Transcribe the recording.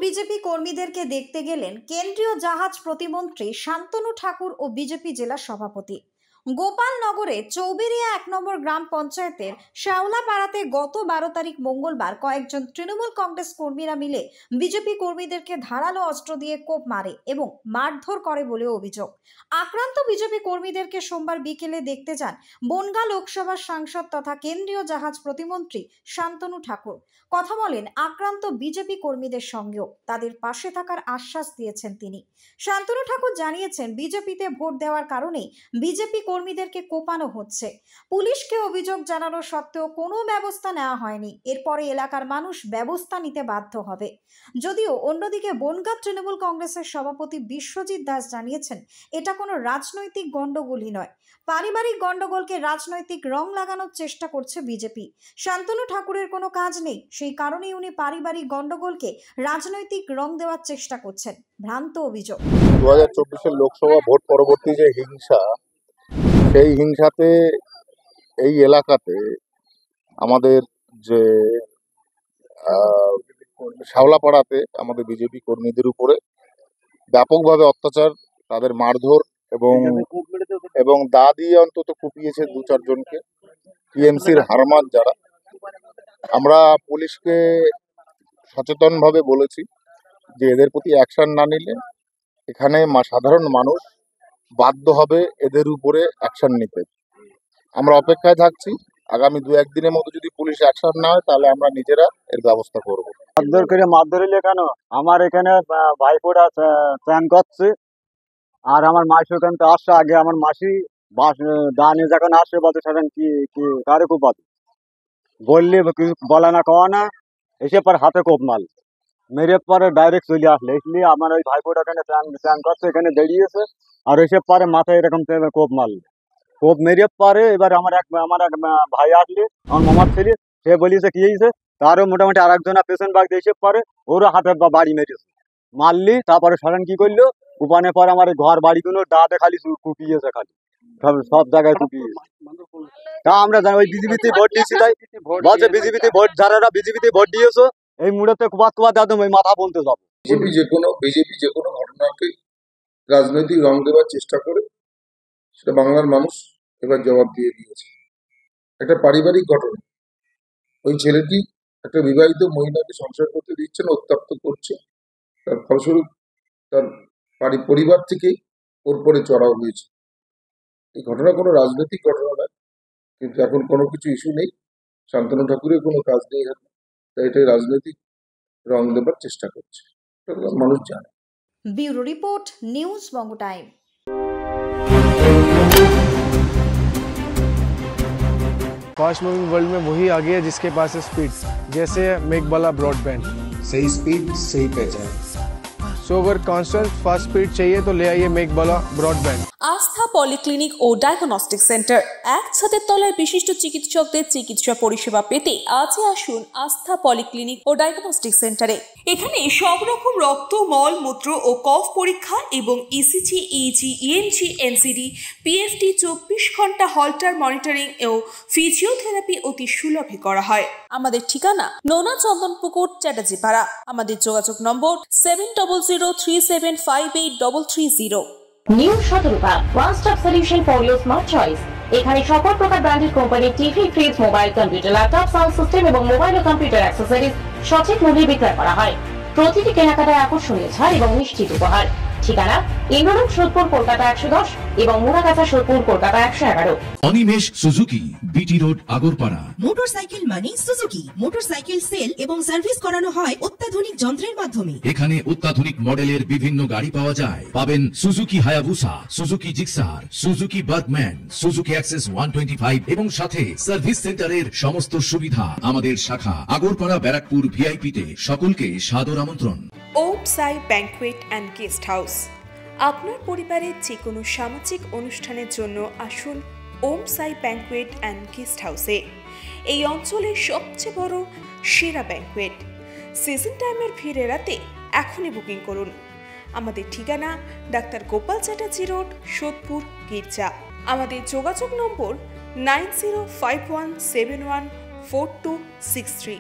BJP কর্মীদেরকে দেখতে গেলেন কেন্দ্রীয় জাহাজ প্রতিমন্ত্রী শান্তনু ঠাকুর ও বিজেপি জেলা সভাপতি। গোপালনগরে চৌবেরিয়া ১ নম্বর গ্রাম পঞ্চায়েতের শ্যাওলাপাড়াতে গত ১২ তারিখ মঙ্গলবার কয়েকজন তৃণমূল কংগ্রেস কর্মীরা মিলে বিজেপি কর্মীদেরকে ধারালো অস্ত্র দিয়ে কোপ মারে এবং মারধর করে বলে অভিযোগ। আক্রান্ত বিজেপি কর্মীদেরকে সোমবার বিকেলে দেখতে যান বনগাঁ লোকসভার সাংসদ তথা কেন্দ্রীয় জাহাজ প্রতিমন্ত্রী শান্তনু ঠাকুর। কথা বলেন আক্রান্ত বিজেপি কর্মীদের সঙ্গেও, তাদের পাশে থাকার আশ্বাস দিয়েছেন তিনি। শান্তনু ঠাকুর জানিয়েছেন, বিজেপিতে ভোট দেওয়ার কারণে বিজেপি কর্মীদেরকে কোপানো হচ্ছে। পুলিশকে অভিযোগ জানানো সত্ত্বেও কোনো ব্যবস্থা নেওয়া হয়নি। এরপরে এলাকার মানুষ ব্যবস্থা নিতে বাধ্য হবে। যদিও অন্যদিকে বনগাঁ তৃণমূল কংগ্রেসের সভাপতি বিশ্বজিৎ দাস জানিয়েছেন, এটা কোনো রাজনৈতিক গন্ডগোলই নয়, পারিবারিক গন্ডগোলকে রাজনৈতিক রং লাগানোর চেষ্টা করছে বিজেপি। শান্তনু ঠাকুরের কোনো কাজ নেই, সেই কারণেই উনি পারিবারিক গন্ডগোলকে রাজনৈতিক রং দেওয়ার চেষ্টা করছেন। ভ্রান্ত অভিযোগ। 2024 লোকসভা ভোট পরবর্তী যে হিংসা, সেই হিংসাতে এই এলাকাতে আমাদের যে শ্যাওলাপাড়াতে আমাদের বিজেপি কর্মীদের উপরে ব্যাপকভাবে অত্যাচার, তাদের মারধর এবং দা দিয়ে অন্তত কুপিয়েছে 2-4 জনকে, টিএমসির হারমাত যারা। আমরা পুলিশকে সচেতনভাবে বলেছি যে এদের প্রতি অ্যাকশন না নিলে এখানে সাধারণ মানুষ বাধ্য হবে এদের উপরে অ্যাকশন নিতে। আমরা অপেক্ষায় থাকছি, আগামী 2-1 দিনের মধ্যে যদি পুলিশ অ্যাকশন না হয় তাহলে আমরা নিজেরা এর ব্যবস্থা করব। মারধর কেন? আমার এখানে ভাইপোরা স্নান করছে, আর আমার মাসি ওখান থেকে আসছে। আগে আমার মাসি দানে যখন আসছে বলতে সেখান কি কারে খুব বললে বলা না কওয়া না, এসে পর হাতে কোপ মাল মেরে পরে ডাইরেক্ট চলে আসলে। इसलिए আমার ওই ভাইপোটা এখানে স্নান করছে, এখানে দাঁড়িয়েছে, আর এসে পরে মাথায় এরকম কোপ মারল। কোপ মেরে পরে এবার আমার এক ভাই আসলে, আমার মামার ছেলে, সে বলিছে কি হয়েছে, তারও মোটামুটি আর একজনা পেছন বাগ দিয়ে এসে পরে ওরও হাতে বাড়ি মেরেছে, মারলি। তারপরে সারান কি করলো, কুপানের পর আমার ঘর বাড়িগুলো দাঁতে খালি কুপিয়েছে, খালি সব জায়গায় কুপিয়েছে। তা আমরা জানি ওই বিজেপিতে ভোট দিয়েছি, তাই বলছে বিজেপিতে ভোট, যারা বিজেপিতে ভোট দিয়েছো এই মুহূর্তে কুপাত একদম ওই মাথা বলতে যাবো। বিজেপি যে কোনো ঘটনাকে রাজনৈতিক রং দেওয়ার চেষ্টা করে, সেটা বাংলার মানুষ এবার জবাব দিয়ে দিয়েছে। একটা পারিবারিক ঘটনা, ওই ছেলেটি একটা বিবাহিত মহিলাকে সংসার করতে দিচ্ছে না, উত্তপ্ত করছে, তার ফলস্বরূপ তার পরিবার থেকেই ওর পরে চড়াও হয়েছে। এই ঘটনা কোনো রাজনৈতিক ঘটনা নয়, কিন্তু এখন কোনো কিছু ইস্যু নেই, শান্তনু ঠাকুরের কোনো কাজ নেই হাতে, তাই এটাই রাজনৈতিক রং দেবার চেষ্টা করছে, মানুষ জানে। ব্যুরো রিপোর্ট, নিউজ বঙ্গ টাইম। फास्ट मूविंग वर्ल्ड में वही आ गया जिसके पास है स्पीड, जैसे मेघबाला ब्रॉडबैंड। सही स्पीड सही पहचान। सो अगर कांस्टेंट फास्ट स्पीड चाहिए तो ले आइए मेघबाला ब्रॉडबैंड। আস্থা পলিক্লিনিক ও ডায়াগনস্টিক সেন্টার, এক ছাদের তলায় বিশিষ্ট চিকিৎসকদের চিকিৎসা পরিষেবা পেতে আজই আসুন আস্থা পলিক্লিনিক ও ডায়াগনস্টিক সেন্টারে। এখানে সব রকম রক্ত, মল, মূত্র ও কফ পরীক্ষা এবং ECG, easy, ENG, NCD, PFT 24 ঘন্টা হল্টার মনিটরিং ও ফিজিওথেরাপি অতি সুলভে করা হয়। আমাদের ঠিকানা নোনা চন্দনপুকুর, চ্যাটার্জিপাড়া। আমাদের যোগাযোগ নম্বর 7003758330। New Shatarupa, one stop solution for your smart choice. এখানে সকল প্রকার ব্র্যান্ডেড কোম্পানির TV, fridge, mobile, computer, laptop, sound system এবং মোবাইল ও কম্পিউটার অ্যাক্সেসরিজ সঠিক মূল্যে বিক্রয় করা হয়। প্রতিটি কেনাকাটায় আকর্ষণীয় ছাড় এবং নিশ্চিত উপহার। ঠিকানা ইন্দ্রলোক, সোদপুর, কলকাতা 110 এবং Muragachha, Sodepur, Kolkata 111। Animesh Suzuki, BT road, Agarpara. Motorcycle মানে সুজুকি। মোটরসাইকেল সেল এবং সার্ভিস করানো হয় অত্যাধুনিক যন্ত্রের মাধ্যমে। এখানে অত্যাধুনিক মডেলের বিভিন্ন গাড়ি পাওয়া যায়। পাবেন Suzuki Hayabusa, Suzuki Gixxer, Suzuki Bergman, Suzuki access 125 এবং সাথে সার্ভিস সেন্টারের সমস্ত সুবিধা। আমাদের শাখা আগরপাড়া, ব্যারাকপুর ভিআইপি তে। সকলকে সাদর আমন্ত্রণ। ওম সাই ব্যাংকুয়েট অ্যান্ড গেস্ট হাউস। আপনার পরিবারের যে কোনো সামাজিক অনুষ্ঠানের জন্য আসুন ওম সাই ব্যাংকুয়েট অ্যান্ড গেস্ট হাউসে। এই অঞ্চলের সবচেয়ে বড় সেরা ব্যাংকুয়েট। সিজন টাইমের ভিড় এড়াতে এখনই বুকিং করুন। আমাদের ঠিকানা ডাক্তার গোপাল চ্যাটার্জি রোড, সোদপুর, গির্জা। আমাদের যোগাযোগ নম্বর 9051714263।